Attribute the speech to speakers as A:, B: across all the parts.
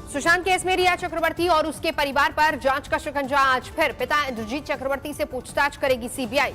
A: Sushant case में रिया चक्रवर्ती और उसके परिवार पर जांच का शिकंजा आज फिर। पिता इंद्रजीत चक्रवर्ती से पूछताछ करेगी सीबीआई।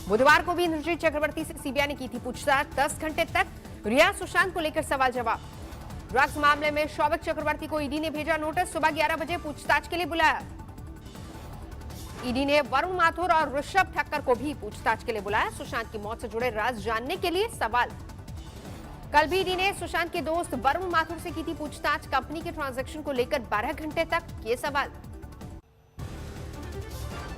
A: बुधवार को भी इंद्रजीत चक्रवर्ती से सीबीआई ने की थी पूछताछ। 10 घंटे तक रिया सुशांत को लेकर सवाल जवाब। ड्रग्स मामले में शौविक चक्रवर्ती को ईडी ने भेजा नोटिस। सुबह 11 बजे पूछताछ के लिए बुलाया। ईडी ने वरुण माथुर और ऋषभ ठक्कर को भी पूछताछ के लिए बुलाया। सुशांत की मौत से जुड़े राज जानने के लिए सवाल। कल भी ईडी ने सुशांत के दोस्त वरुण माथुर से की थी पूछताछ। कंपनी के ट्रांजैक्शन को लेकर 12 घंटे तक किए सवाल।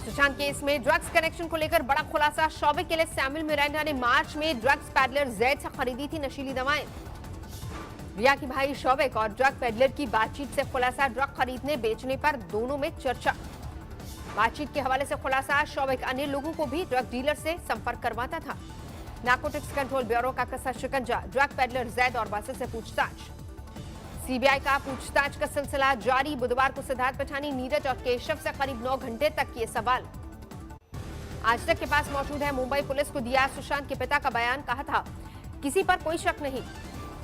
A: सुशांत केस में ड्रग्स कनेक्शन को लेकर बड़ा खुलासा। शौविक के लिए सैमुअल मिरांडा ने मार्च में ड्रग्स पैडलर जैद से खरीदी थी नशीली दवाएं। रिया की भाई शौविक और ड्रग पैडलर की बातचीत से खुलासा। ड्रग खरीदने बेचने पर दोनों में चर्चा। बातचीत के हवाले से खुलासा। शौविक अन्य लोगों को भी ड्रग डीलर से संपर्क करवाता था। नारकोटिक्स कंट्रोल ब्यूरो का कसा शिकंजा। ड्रग पैडलर जैद और वासिल से पूछताछ। सीबीआई का पूछताछ का सिलसिला जारी। बुधवार को सिद्धार्थ पठानी, नीरज और केशव से करीब 9 घंटे तक किए सवाल। आज तक के पास मौजूद है मुंबई पुलिस को दिया सुशांत के पिता का बयान। कहा था किसी पर कोई शक नहीं।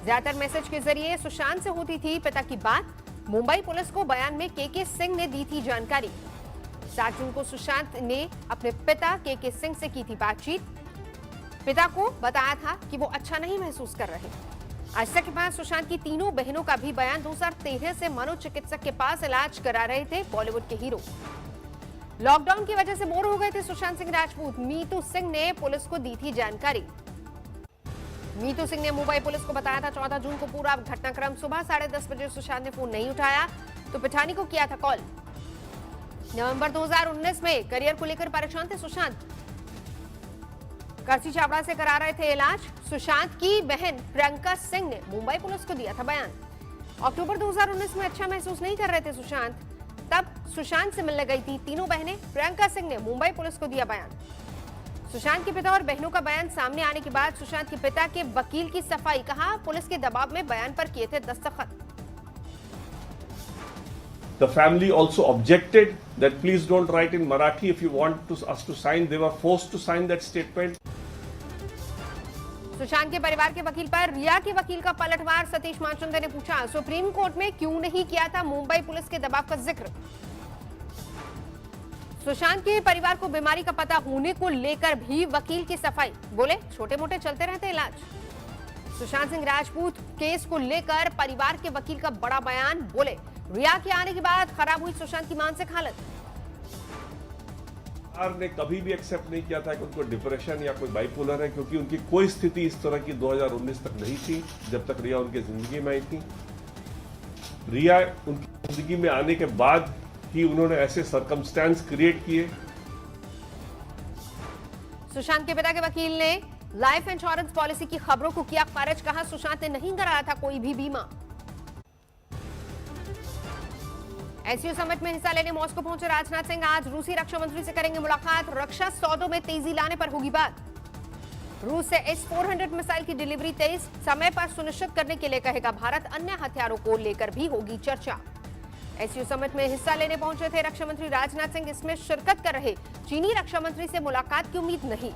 A: ज्यादातर मैसेज के जरिए सुशांत से होती थी पिता की बात। मुंबई पुलिस को बयान में के सिंह ने दी थी जानकारी। 7 जून को सुशांत ने अपने पिता के सिंह से की थी बातचीत। पिता को बताया था कि वो अच्छा नहीं महसूस कर रहे। आज तक के पास सुशांत की तीनों बहनों का भी बयान। 2013 से मनोचिकित्सक के पास इलाज करा रहे थे बॉलीवुड के हीरो। लॉकडाउन की वजह से बोर हो गए थे सुशांत सिंह राजपूत। मीतू सिंह ने पुलिस को दी थी जानकारी। मीतू सिंह ने मुंबई पुलिस को बताया था 14 जून को पूरा घटनाक्रम। सुबह 10:30 बजे सुशांत ने फोन नहीं उठाया तो पिठानी को किया था कॉल। नवंबर 2019 में करियर को लेकर परेशान थे सुशांत। कर्सी चावड़ा से करा रहे थे इलाज। सुशांत की बहन प्रियंका सिंह ने मुंबई पुलिस को दिया था बयान। अक्टूबर 2019 में अच्छा महसूस नहीं कर रहे थे सुशांत। तब सुशांत से मिलने गई थी तीनों बहनें। प्रियंका सिंह ने मुंबई पुलिस को दिया बयान। सुशांत के पिता और बहनों का बयान सामने आने के बाद सुशांत के पिता के वकील की सफाई। कहा पुलिस के दबाव में बयान पर किए थे दस्तखत।
B: The family also objected that please don't write in Marathi if you want us to sign. They were forced to sign that statement.
A: Sushant के परिवार के वकील पर रिया के वकील का पलटवार। सतीश माचुंदे ने पूछा सुप्रीम कोर्ट में क्यों नहीं किया था मुंबई पुलिस के दबाव का जिक्र। सुशांत के परिवार को बीमारी का पता होने को लेकर भी वकील की सफाई। बोले छोटे मोटे चलते रहते इलाज। सुशांत सिंह राजपूत केस को लेकर परिवार के वकील का बड़ा बयान। बोले रिया के आने के बाद खराब हुई सुशांत की मानसिक हालत।
B: सरकार ने कभी भी एक्सेप्ट नहीं किया था कि उनको डिप्रेशन या कोई बाइपोलर है, क्योंकि उनकी कोई स्थिति इस तरह की 2019 तक नहीं थी जब तक रिया उनकी जिंदगी में आई थी। रिया उनकी जिंदगी में आने के बाद ही उन्होंने ऐसे सर्कमस्टेंस क्रिएट किए।
A: सुशांत के पिता के वकील ने लाइफ इंश्योरेंस पॉलिसी की खबरों को किया खारिज। कहा सुशांत ने नहीं कराया था कोई भी बीमा। एससीओ समिट में हिस्सा लेने मॉस्को पहुंचे राजनाथ सिंह। आज रूसी रक्षा मंत्री से करेंगे मुलाकात। रक्षा सौदों में तेजी लाने पर होगी बात। रूस से S-400 मिसाइल की डिलीवरी तेज समय पर सुनिश्चित करने के लिए कहेगा भारत। अन्य हथियारों को लेकर भी होगी चर्चा। एससीओ समिट में हिस्सा लेने पहुंचे थे रक्षा मंत्री राजनाथ सिंह। इसमें शिरकत कर रहे चीनी रक्षा मंत्री से मुलाकात की उम्मीद नहीं।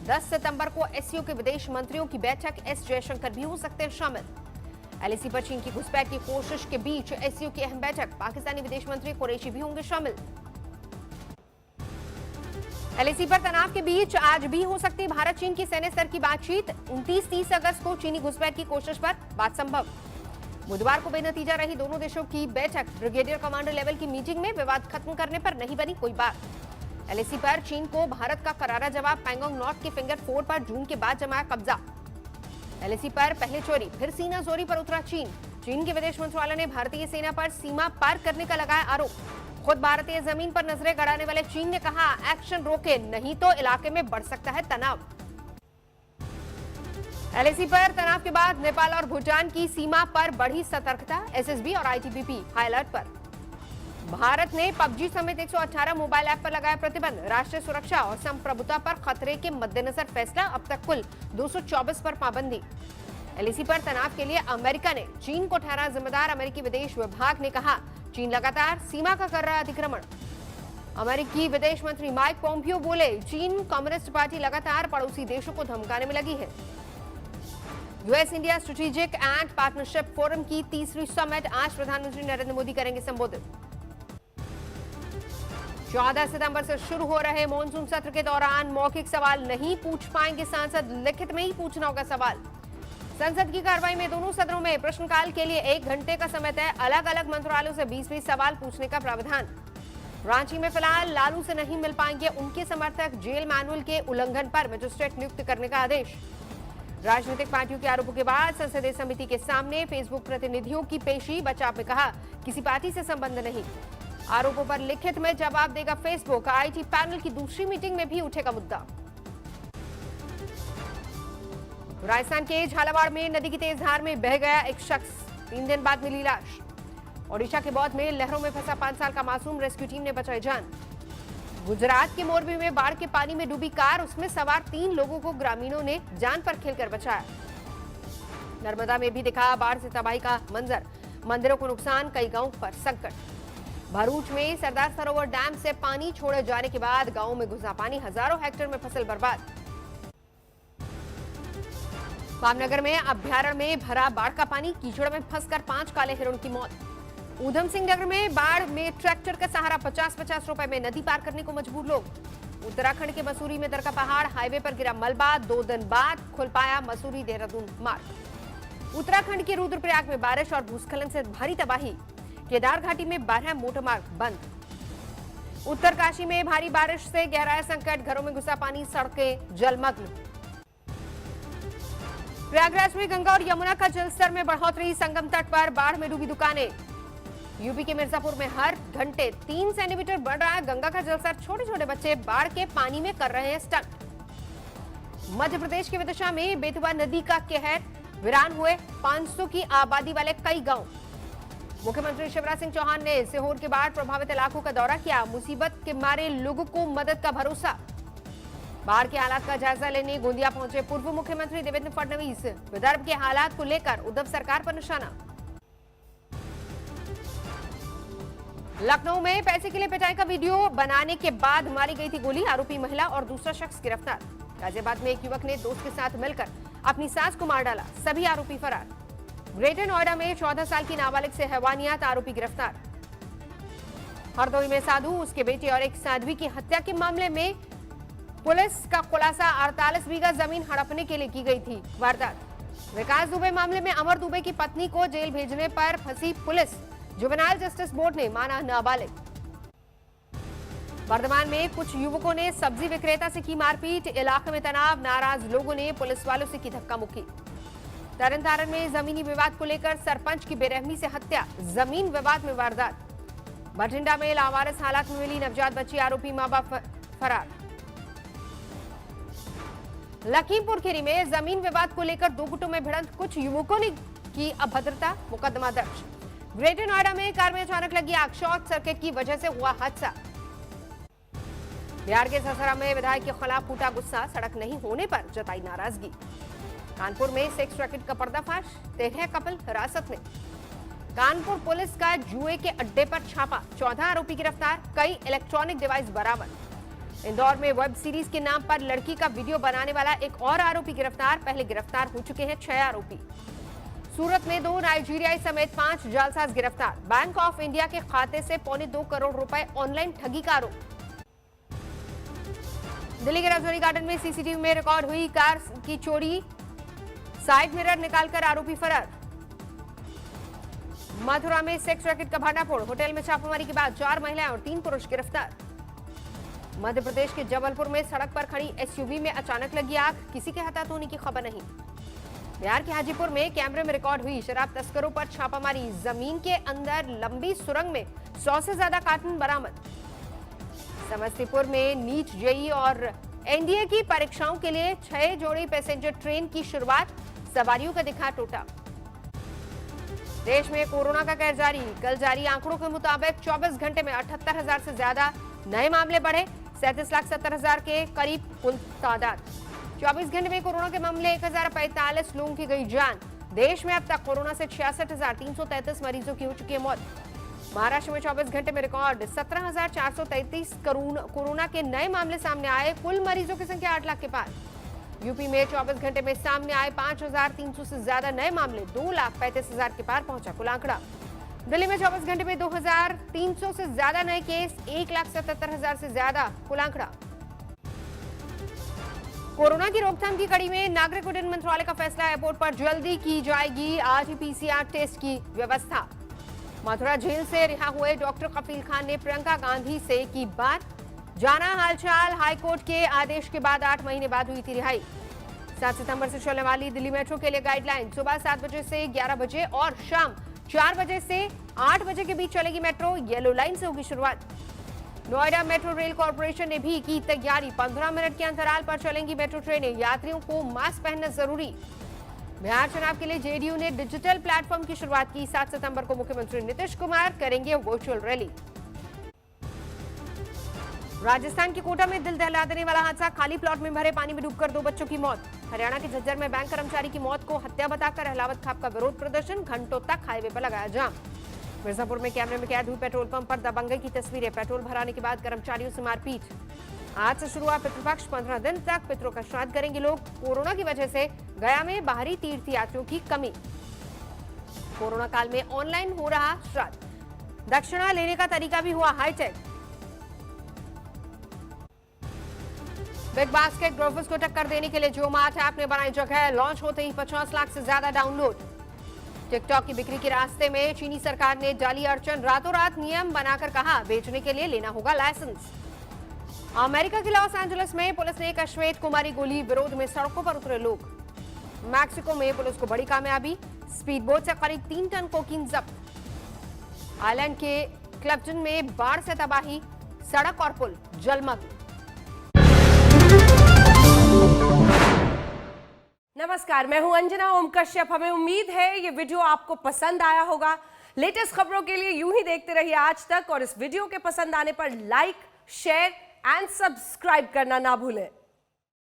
A: 10 सितंबर को एससीओ के विदेश मंत्रियों की बैठक। एस जयशंकर भी हो सकते हैं शामिल। एलएसी पर चीन की घुसपैठ की कोशिश के बीच एससीओ की अहम बैठक। पाकिस्तानी विदेश मंत्री कुरैशी भी होंगे शामिल। एलएसी पर तनाव के बीच आज भी हो सकती भारत चीन की सैन्य स्तर की बातचीत। 29-30 अगस्त को चीनी घुसपैठ की कोशिश पर बात संभव। बुधवार को बेनतीजा रही दोनों देशों की बैठक। ब्रिगेडियर कमांडर लेवल की मीटिंग में विवाद खत्म करने पर नहीं बनी कोई बात। एलएसी पर चीन को भारत का करारा जवाब। पैंगोंग नॉर्थ के फिंगर 4 पर जून के बाद जमाया कब्जा। एलएसी पर पहले चोरी फिर सीना जोरी पर उतरा चीन। चीन के विदेश मंत्रालय ने भारतीय सेना पर सीमा पार करने का लगाया आरोप। खुद भारतीय जमीन पर नजरें गड़ाने वाले चीन ने कहा एक्शन रोके नहीं तो इलाके में बढ़ सकता है तनाव। एलएसी पर तनाव के बाद नेपाल और भूटान की सीमा पर बढ़ी सतर्कता। एसएसबी और आईटीबीपी हाई अलर्ट पर। भारत ने पबजी समेत 118 मोबाइल ऐप पर लगाया प्रतिबंध। राष्ट्रीय सुरक्षा और संप्रभुता पर खतरे के मद्देनजर फैसला। अब तक कुल 224 पर पाबंदी। एलएसी पर तनाव के लिए अमेरिका ने चीन को ठहराया जिम्मेदार। अमेरिकी विदेश विभाग ने कहा चीन लगातार सीमा का कर रहा है अतिक्रमण। अमेरिकी विदेश मंत्री माइक पोम्पियो बोले चीन कम्युनिस्ट पार्टी लगातार पड़ोसी देशों को धमकाने में लगी है। US India strategic and partnership forum की तीसरी समिट आज प्रधानमंत्री नरेंद्र मोदी करेंगे संबोधित। 14 सितंबर से शुरू हो रहे मॉनसून सत्र के दौरान मौखिक सवाल नहीं पूछ पाएंगे सांसद, लिखित में ही पूछना होगा सवाल। संसद की कार्रवाई में दोनों सदनों में प्रश्नकाल के लिए 1 घंटे का समय तय, अलग अलग मंत्रालयों से 20-20 सवाल पूछने का प्रावधान। रांची में फिलहाल लालू से नहीं मिल पाएंगे उनके समर्थक, जेल मैनुअल के उल्लंघन पर मजिस्ट्रेट नियुक्त करने का आदेश। राजनीतिक पार्टियों के आरोपों के बाद संसदीय समिति के सामने फेसबुक प्रतिनिधियों की पेशी, बचाव में कहा किसी पार्टी से संबंध नहीं। आरोपों पर लिखित में जवाब देगा फेसबुक। आईटी पैनल की दूसरी मीटिंग में भी उठेगा मुद्दा। राजस्थान के झालावाड़ में नदी की तेज धार में बह गया एक शख्स, 3 दिन बाद मिली लाश। ओडिशा के बौद्ध में लहरों में फंसा 5 साल का मासूम, रेस्क्यू टीम ने बचाई जान। गुजरात के मोरबी में बाढ़ के पानी में डूबी कार, उसमें सवार 3 लोगों को ग्रामीणों ने जान पर खेलकर बचाया। नर्मदा में भी दिखा बाढ़ से तबाही का मंजर, मंदिरों को नुकसान, कई गांवों पर संकट। भरूच में सरदार सरोवर डैम से पानी छोड़े जाने के बाद गांवों में घुसा पानी, हजारों हेक्टेयर में फसल बर्बाद। भावनगर में अभ्यारण्य में भरा बाढ़ का पानी, कीचड़ में फंसकर 5 काले हिरण की मौत। ऊधम सिंह नगर में बाढ़ में ट्रैक्टर का सहारा, 50-50 रुपए में नदी पार करने को मजबूर लोग। उत्तराखंड के मसूरी में दरका पहाड़, हाईवे पर गिरा मलबा, 2 दिन बाद खुल पाया मसूरी देहरादून मार्ग। उत्तराखंड के रुद्रप्रयाग में बारिश और भूस्खलन से भारी तबाही, केदार घाटी में 12 मोटर मार्ग बंद। उत्तरकाशी में भारी बारिश से गहराया संकट, घरों में घुसा पानी, सड़कें जलमग्न। प्रयागराज में गंगा और यमुना का जलस्तर में बढ़ोतरी, संगम तट पर बाढ़ में डूबी दुकानें। यूपी के मिर्जापुर में हर घंटे 3 सेंटीमीटर बढ़ रहा है गंगा का जलस्तर, छोटे छोटे बच्चे बाढ़ के पानी में कर रहे हैं स्टंट। मध्य प्रदेश के विदिशा में बेतवा नदी का कहर, वीरान हुए 500 की आबादी वाले कई गांव। मुख्यमंत्री शिवराज सिंह चौहान ने सीहोर के बाढ़ प्रभावित इलाकों का दौरा किया, मुसीबत के मारे लोगों को मदद का भरोसा। बाढ़ के हालात का जायजा लेने गोंदिया पहुंचे पूर्व मुख्यमंत्री देवेंद्र फडणवीस, विदर्भ के हालात को लेकर उद्धव सरकार पर निशाना। लखनऊ में पैसे के लिए पिटाई का वीडियो बनाने के बाद मारी गई थी गोली, आरोपी महिला और दूसरा शख्स गिरफ्तार। गाजियाबाद में एक युवक ने दोस्त के साथ मिलकर अपनी सास को मार डाला, सभी आरोपी फरार। ग्रेटर नोएडा में 14 साल की नाबालिग से हैवानियत, आरोपी गिरफ्तार। हरदोई में साधु, उसके बेटे और एक साध्वी की हत्या के मामले में पुलिस का खुलासा, 48 बीघा जमीन हड़पने के लिए की गई थी वारदात। विकास दुबे मामले में अमर दुबे की पत्नी को जेल भेजने पर फंसी पुलिस, जुवेनाइल जस्टिस बोर्ड ने माना नाबालिग। वर्धमान में कुछ युवकों ने सब्जी विक्रेता से की मारपीट, इलाके में तनाव, नाराज लोगों ने पुलिस वालों से की धक्का मुक्की। तरन में जमीनी विवाद को लेकर सरपंच की बेरहमी से हत्या, जमीन विवाद में वारदात। बठिंडा में लावारिस हालात में मिली नवजात बच्ची, आरोपी मां बाप फरार। लखीमपुर खीरी में जमीन विवाद को लेकर 2 गुटों में भिड़ंत, कुछ युवकों ने की अभद्रता, मुकदमा दर्ज। ग्रेटर नोएडा में कार में अचानक लगी आग, शॉर्ट सर्किट की वजह से हुआ हादसा। बिहार के ससरा में विधायक के खिलाफ फूटा गुस्सा, सड़क नहीं होने पर जताई नाराजगी। कानपुर में सेक्स रैकेट का पर्दाफाश, 13 कपल हिरासत में। कानपुर पुलिस का जुए के अड्डे पर छापा, 14 आरोपी गिरफ्तार, कई इलेक्ट्रॉनिक डिवाइस बरामद। इंदौर में वेब सीरीज के नाम पर लड़की का वीडियो बनाने वाला एक और आरोपी गिरफ्तार, पहले गिरफ्तार हो चुके हैं 6 आरोपी। सूरत में 2 नाइजीरियाई समेत 5 जालसाज गिरफ्तार, बैंक ऑफ इंडिया के खाते से 2.25 करोड़ रुपए ऑनलाइन ठगी का आरोप। दिल्ली के राजौरी गार्डन में सीसीटीवी में रिकॉर्ड हुई कार की चोरी, साइड मिरर निकालकर आरोपी फरार। मथुरा में सेक्स रैकेट का भांडाफोड़, होटल में छापेमारी के बाद 4 महिलाएं और 3 पुरुष गिरफ्तार। मध्य प्रदेश के जबलपुर में सड़क पर खड़ी एसयूवी में अचानक लगी आग, किसी के हताहत होने की खबर नहीं। बिहार के हाजीपुर में कैमरे में रिकॉर्ड हुई शराब तस्करों पर छापामारी, जमीन के अंदर लंबी सुरंग में 100 से ज्यादा कार्टून बरामद। समस्तीपुर में नीट, जेईई और एनडीए की परीक्षाओं के लिए 6 जोड़ी पैसेंजर ट्रेन की शुरुआत, सवारियों का दिखा टोटा। देश में कोरोना का कहर जारी, कल जारी आंकड़ों के मुताबिक 24 घंटे में 78,000 से ज्यादा नए मामले बढ़े, 37,70,000 के करीब कुल तादाद। 24 घंटे में कोरोना के मामले 1045 लोगों की गई जान। देश में अब तक कोरोना से 66,333 मरीजों की हो चुकी है मौत। महाराष्ट्र में 24 घंटे में रिकॉर्ड 17,433 कोरोना के नए मामले सामने आए, कुल मरीजों की संख्या 8 लाख के पार। यूपी में 24 घंटे में सामने आए 5,300 से ज्यादा नए मामले, 2,35,000 के पार पहुंचा कुल आंकड़ा। दिल्ली में 24 घंटे में 2,300 से ज्यादा नए केस, 1,77,000 से ज्यादा कुल आंकड़ा। कोरोना की रोकथाम की कड़ी में नागरिक उड्डयन मंत्रालय का फैसला, एयरपोर्ट पर जल्दी की जाएगी आरटी-पीसीआर टेस्ट की व्यवस्था। मथुरा जेल से रिहा हुए डॉक्टर कफील खान ने प्रियंका गांधी से की बात, जाना हालचाल। हाईकोर्ट के आदेश के बाद 8 महीने बाद हुई थी रिहाई। 7 सितंबर से चलने वाली दिल्ली मेट्रो के लिए गाइडलाइन, सुबह 7 बजे से 11 बजे और शाम 4 बजे से 8 बजे के बीच चलेगी मेट्रो, येलो लाइन से होगी शुरुआत। नोएडा मेट्रो रेल कॉर्पोरेशन ने भी की तैयारी, 15 मिनट के अंतराल पर चलेंगी मेट्रो ट्रेनें, यात्रियों को मास्क पहनना जरूरी। बिहार चुनाव के लिए जेडीयू ने डिजिटल प्लेटफॉर्म की शुरुआत की, 7 सितंबर को मुख्यमंत्री नीतीश कुमार करेंगे वर्चुअल रैली। राजस्थान के कोटा में दिल दहला देने वाला हादसा, खाली प्लॉट में भरे पानी में डूबकर 2 बच्चों की मौत। हरियाणा के झज्जर में बैंक कर्मचारी की मौत को हत्या बताकर अहलावत खाप का विरोध प्रदर्शन, घंटों तक हाईवे पर लगाया जाम। मिर्जापुर में कैमरे में कैद हुई पेट्रोल पंप पर दबंगई की तस्वीरें, पेट्रोल भराने के बाद कर्मचारियों से मारपीट। आज से शुरू हुआ पितृपक्ष, 15 दिन तक पितरों का श्राद्ध करेंगे लोग। कोरोना की वजह से गया में बाहरी तीर्थयात्रियों की कमी, कोरोना काल में ऑनलाइन हो रहा श्राद्ध। दक्षिणा लेने का तरीका भी हुआ हाईटेक। बिग बास्केट ग्रोवर्स को टक्कर देने के लिए जो मार्ट ऐप ने बनाई जगह, लॉन्च होते ही 50 लाख से ज्यादा डाउनलोड। टिकटॉक की बिक्री के रास्ते में चीनी सरकार ने डाली अड़चन, रातों रात नियम बनाकर कहा बेचने के लिए लेना होगा लाइसेंस। अमेरिका के लॉस एंजलिस में पुलिस ने एक अश्वेत कुमारी गोली विरोध में सड़कों पर उतरे लोग। मैक्सिको में पुलिस को बड़ी कामयाबी, स्पीड बोट से करीब 3 टन कोकीन जब्त। आइलैंड के क्लिफ्टन में बाढ़ से तबाही, सड़क और पुल जलमग्न।
C: नमस्कार, मैं हूं अंजना ओम कश्यप। हमें उम्मीद है ये वीडियो आपको पसंद आया होगा। लेटेस्ट खबरों के लिए यूं ही देखते रहिए आज तक, और इस वीडियो के पसंद आने पर लाइक, शेयर एंड सब्सक्राइब करना ना भूलें।